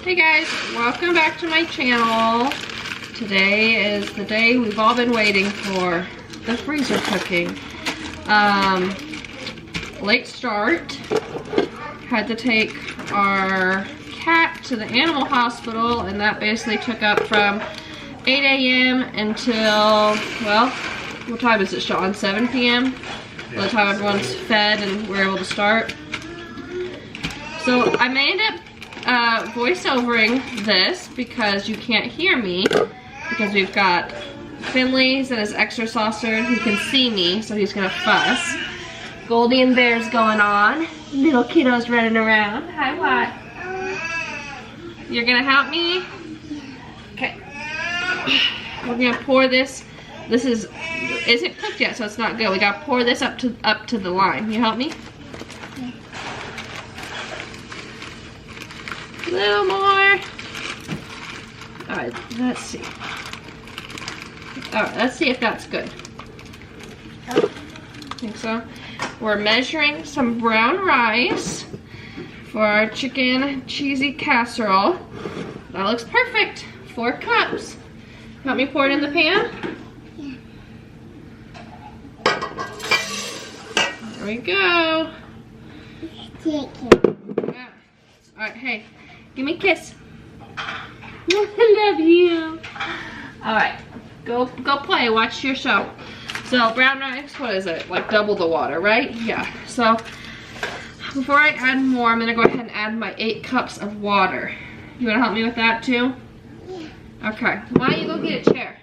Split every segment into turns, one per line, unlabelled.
Hey guys, welcome back to my channel. Today is the day we've all been waiting for, the freezer cooking. Late start. Had to take our cat to the animal hospital, and that basically took up from 8 a.m. until, well, what time is it, Sean? 7 p.m.? By the time everyone's fed and we're able to start. So I may end up voiceovering this because you can't hear me, because we've got Finley's and his extra saucer who can see me, so he's gonna fuss. Goldie and Bear's going on. Little kiddos running around. Hi, what? You're gonna help me? Okay. We're gonna pour this. This isn't cooked yet, so it's not good. We gotta pour this up to the line. You help me? A little more. Alright, let's see. Alright, let's see if that's good. I think so. We're measuring some brown rice for our chicken cheesy casserole. That looks perfect. 4 cups. Help me pour it in the pan? There we go. Yeah. Alright, hey. Give me a kiss. I love you. Alright, go play, watch your show. So brown rice, what is it? Like double the water, right? Yeah. So before I add more, I'm gonna go ahead and add my 8 cups of water. You wanna help me with that too? Yeah. Okay, why don't you go get a chair?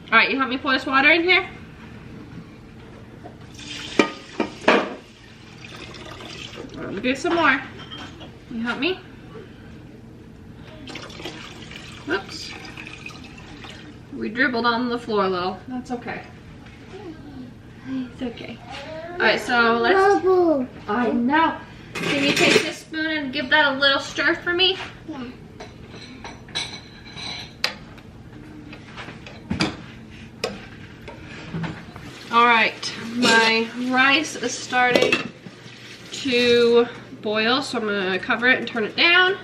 Alright, you help me pour this water in here? Let me get some more. You help me? Oops. We dribbled on the floor a little. That's okay. It's okay. Alright, so let's... I know. Can you take this spoon and give that a little stir for me? Yeah. Alright, my rice is starting to boil, so I'm gonna cover it and turn it down.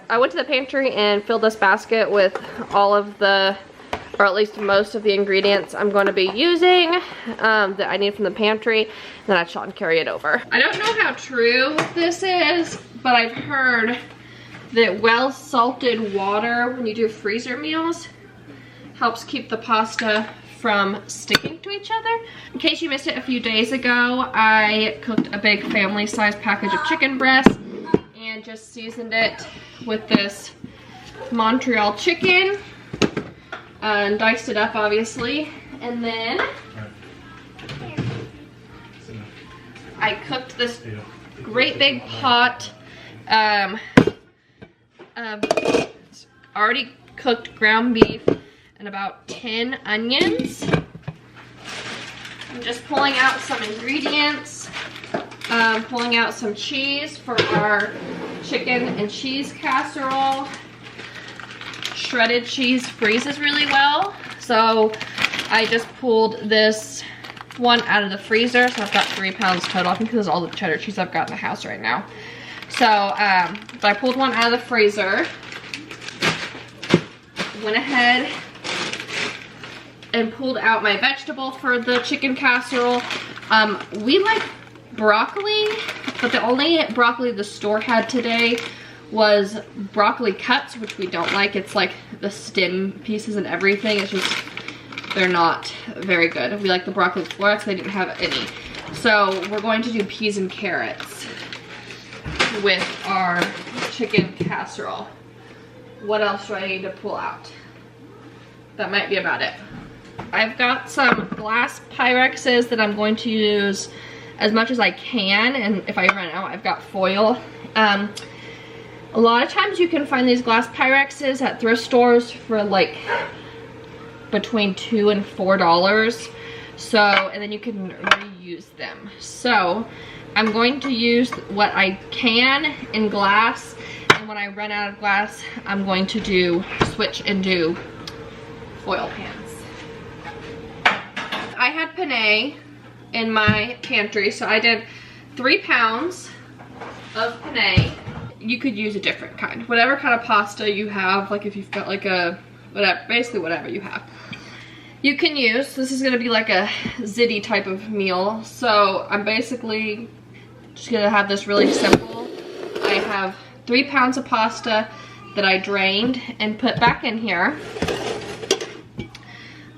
I went to the pantry and filled this basket with all of the, or at least most of the ingredients I'm going to be using that I need from the pantry. Then I shot and carry it over. I don't know how true this is, but I've heard that well salted water when you do freezer meals helps keep the pasta from sticking to each other. In case you missed it a few days ago, I cooked a big family size package of chicken breast and just seasoned it with this Montreal chicken and diced it up obviously, and then I cooked this great big pot already cooked ground beef and about 10 onions. I'm just pulling out some ingredients, pulling out some cheese for our chicken and cheese casserole. Shredded cheese freezes really well, so I just pulled this one out of the freezer, so I've got 3 pounds total. I think this is all the cheddar cheese I've got in the house right now. So, but I pulled one out of the freezer, went ahead and pulled out my vegetable for the chicken casserole. We like broccoli, but the only broccoli the store had today was broccoli cuts, which we don't like. It's like the stem pieces and everything. It's just, they're not very good. We like the broccoli florets, they didn't have any. So we're going to do peas and carrots with our chicken casserole. What else do I need to pull out? That might be about it. I've got some glass Pyrexes that I'm going to use as much as I can, and if I run out, I've got foil. A lot of times you can find these glass Pyrexes at thrift stores for like between $2 and $4. So, and then you can reuse them. So, I'm going to use what I can in glass, and when I run out of glass, I'm going to switch and do foil pans. I had penne in my pantry, so I did 3 pounds of penne. you could use a different kind. Whatever kind of pasta you have, like if you've got like a, whatever, basically whatever you have, you can use. This is gonna be like a ziti type of meal. So I'm basically just gonna have this really simple. I have 3 pounds of pasta that I drained and put back in here.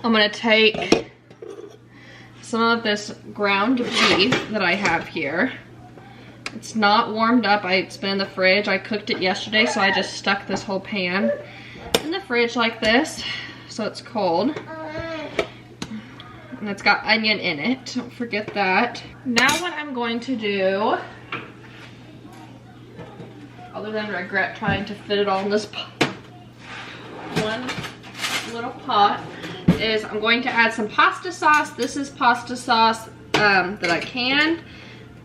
I'm gonna take some of this ground beef that I have here. It's not warmed up. It's been in the fridge. I cooked it yesterday, so I just stuck this whole pan in the fridge like this, so it's cold. And it's got onion in it. Don't forget that. Now what I'm going to do, other than regret trying to fit it all in this one little pot, is I'm going to add some pasta sauce. This is pasta sauce that I canned,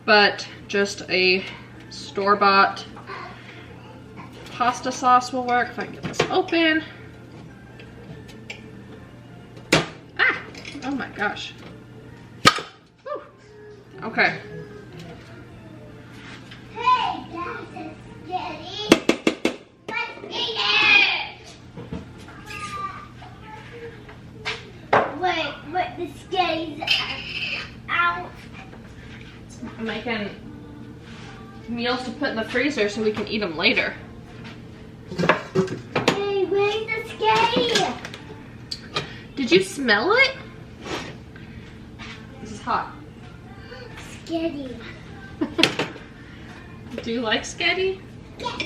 but just a store-bought pasta sauce will work. If I can get this open. Ah! Oh my gosh. Whew. Okay.
Hey, that's a spaghetti. Let's eat it! Wait, the spaghetti's out.
I'm making meals to put in the freezer so we can eat them later.
Hey, where's the spaghetti?
Did you smell it? This is hot.
Spaghetti.
Do you like sketty?
Yes.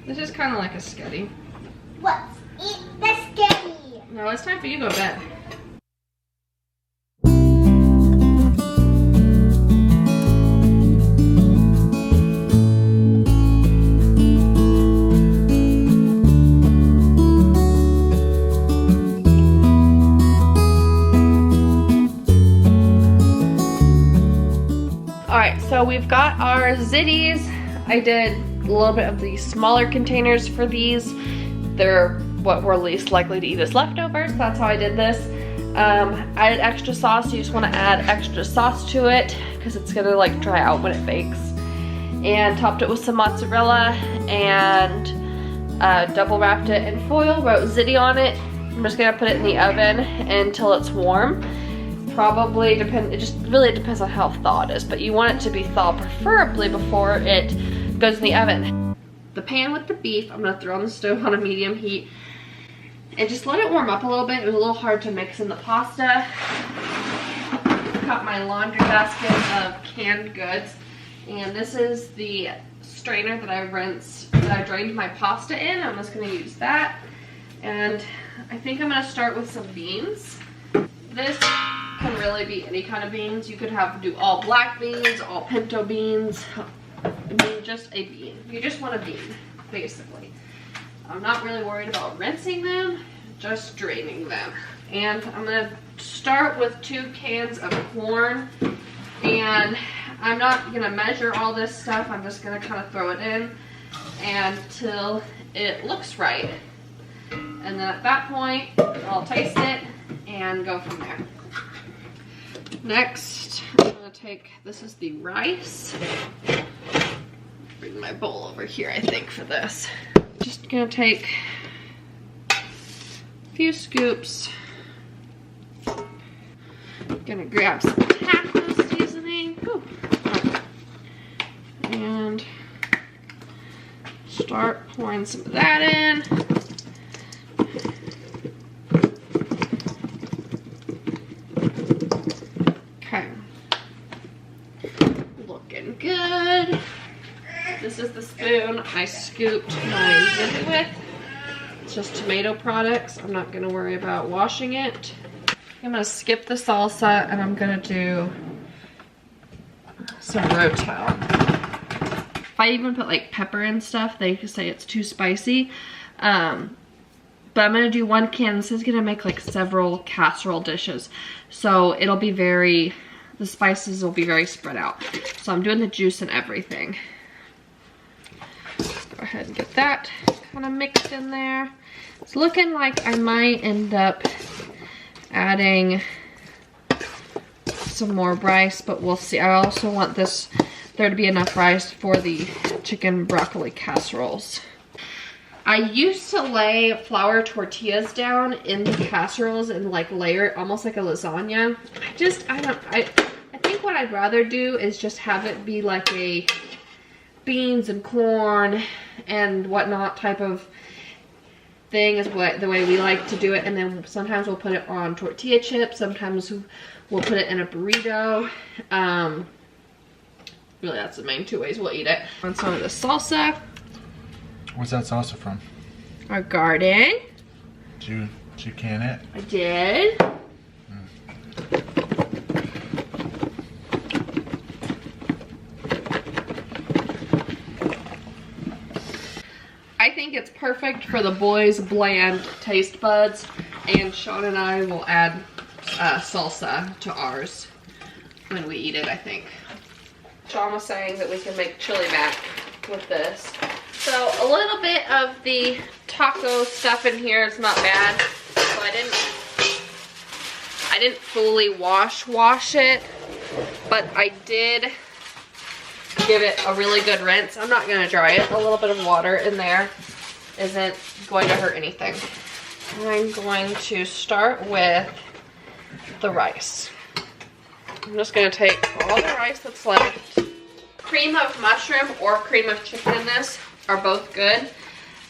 This is kind of like a sketty.
Let's eat the spaghetti.
No, it's time for you to go to bed. Alright, so we've got our zitties. I did a little bit of the smaller containers for these. They're what we're least likely to eat as leftovers. That's how I did this. I added extra sauce. You just want to add extra sauce to it because it's gonna like dry out when it bakes. And topped it with some mozzarella and double wrapped it in foil, wrote ziti on it. I'm just gonna put it in the oven until it's warm. Probably it just really depends on how thawed it is, but you want it to be thawed preferably before it goes in the oven. The pan with the beef, I'm gonna throw on the stove on a medium heat and just let it warm up a little bit. It was a little hard to mix in the pasta. Got my laundry basket of canned goods, and this is the strainer that I drained my pasta in. I'm just gonna use that, and I think I'm gonna start with some beans. This can really be any kind of beans. You could do all black beans, all pinto beans. I mean, just a bean. You just want a bean, basically. I'm not really worried about rinsing them, just draining them. And I'm gonna start with 2 cans of corn. And I'm not gonna measure all this stuff. I'm just gonna kind of throw it in until it looks right. And then at that point, I'll taste it and go from there. Next, I'm gonna take, this is the rice. Bring my bowl over here, I think, for this. Just gonna take a few scoops. Gonna grab some taco seasoning. Ooh. And start pouring some of that in. Okay. Looking good. This is the spoon I scooped my ziti with. It's just tomato products. I'm not gonna worry about washing it. I'm gonna skip the salsa and I'm gonna do some Rotel. If I even put like pepper and stuff, they say it's too spicy. But I'm gonna do 1 can. This is gonna make like several casserole dishes. So it'll be the spices will be very spread out. So I'm doing the juice and everything. Go ahead and get that kind of mixed in there. It's looking like I might end up adding some more rice, but we'll see. I also want this there to be enough rice for the chicken broccoli casseroles. I used to lay flour tortillas down in the casseroles and like layer it almost like a lasagna. I think what I'd rather do is just have it be like a beans and corn and whatnot type of thing is the way we like to do it. And then sometimes we'll put it on tortilla chips. Sometimes we'll put it in a burrito. Really, that's the main two ways we'll eat it. On some of the salsa.
Where's that salsa from?
Our garden.
Did you can it?
I did. I think it's perfect for the boys' bland taste buds, and Sean and I will add salsa to ours when we eat it, I think. Sean was saying that we can make chili mac with this. So a little bit of the taco stuff in here is not bad. So I didn't fully wash it, but I did give it a really good rinse. I'm not gonna dry it. A little bit of water in there isn't going to hurt anything. I'm going to start with the rice. I'm just gonna take all the rice that's left. Cream of mushroom or cream of chicken in this are both good.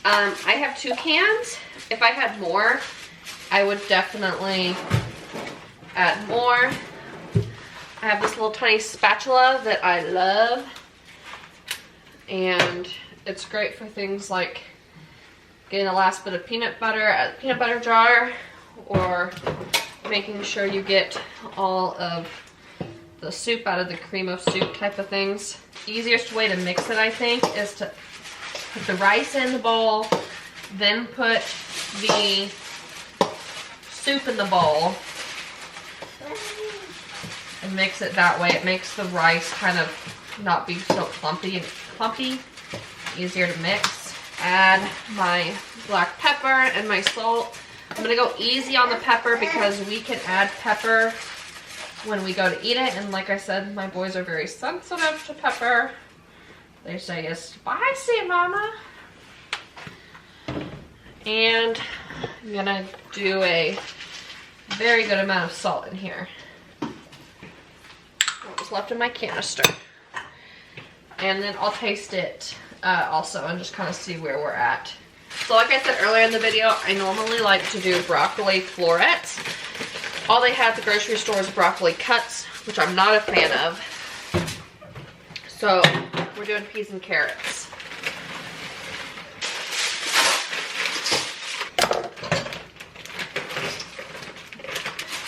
I have 2 cans. If I had more, I would definitely add more. I have this little tiny spatula that I love, and it's great for things like getting the last bit of peanut butter out of the peanut butter jar, or making sure you get all of the soup out of the cream of soup type of things. Easiest way to mix it, I think, is to put the rice in the bowl, then put the soup in the bowl, and mix it that way. It makes the rice kind of not be so clumpy, easier to mix. Add my black pepper and my salt. I'm gonna go easy on the pepper because we can add pepper when we go to eat it, and like I said, my boys are very sensitive to pepper. They say it's spicy, Mama. And I'm gonna do a very good amount of salt in here. What was left in my canister. And then I'll taste it also and just kind of see where we're at. So like I said earlier in the video, I normally like to do broccoli florets. All they have at the grocery store is broccoli cuts, which I'm not a fan of. So we're doing peas and carrots.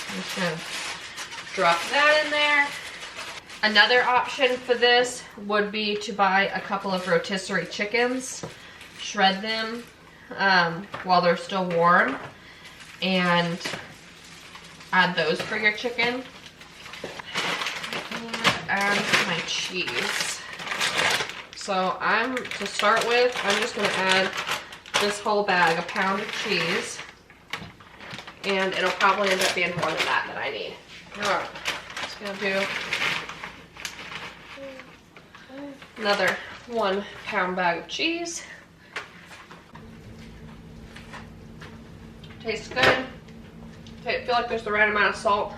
I'm just gonna drop that in there. Another option for this would be to buy a couple of rotisserie chickens, shred them while they're still warm, and add those for your chicken. And add my cheese. So to start with, I'm just gonna add this whole bag, a pound of cheese. And it'll probably end up being more than that I need. All right, just gonna do another 1 pound bag of cheese. Tastes good. I feel like there's the right amount of salt.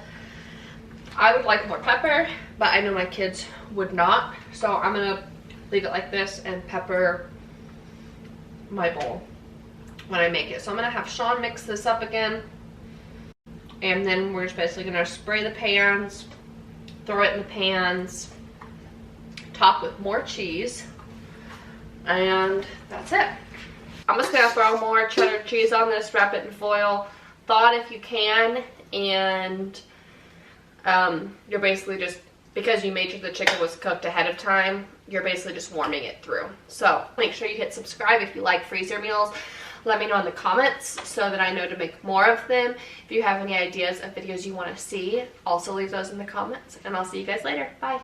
I would like more pepper, but I know my kids would not. So I'm gonna leave it like this and pepper my bowl when I make it. So I'm gonna have Sean mix this up again. And then we're just basically gonna spray the pans, throw it in the pans, top with more cheese, and that's it. I'm just gonna throw more cheddar cheese on this, wrap it in foil. Thaw it if you can, and you're basically just, because you made sure the chicken was cooked ahead of time, you're basically just warming it through. So make sure you hit subscribe if you like freezer meals. Let me know in the comments so that I know to make more of them. If you have any ideas of videos you want to see, also leave those in the comments, and I'll see you guys later. Bye.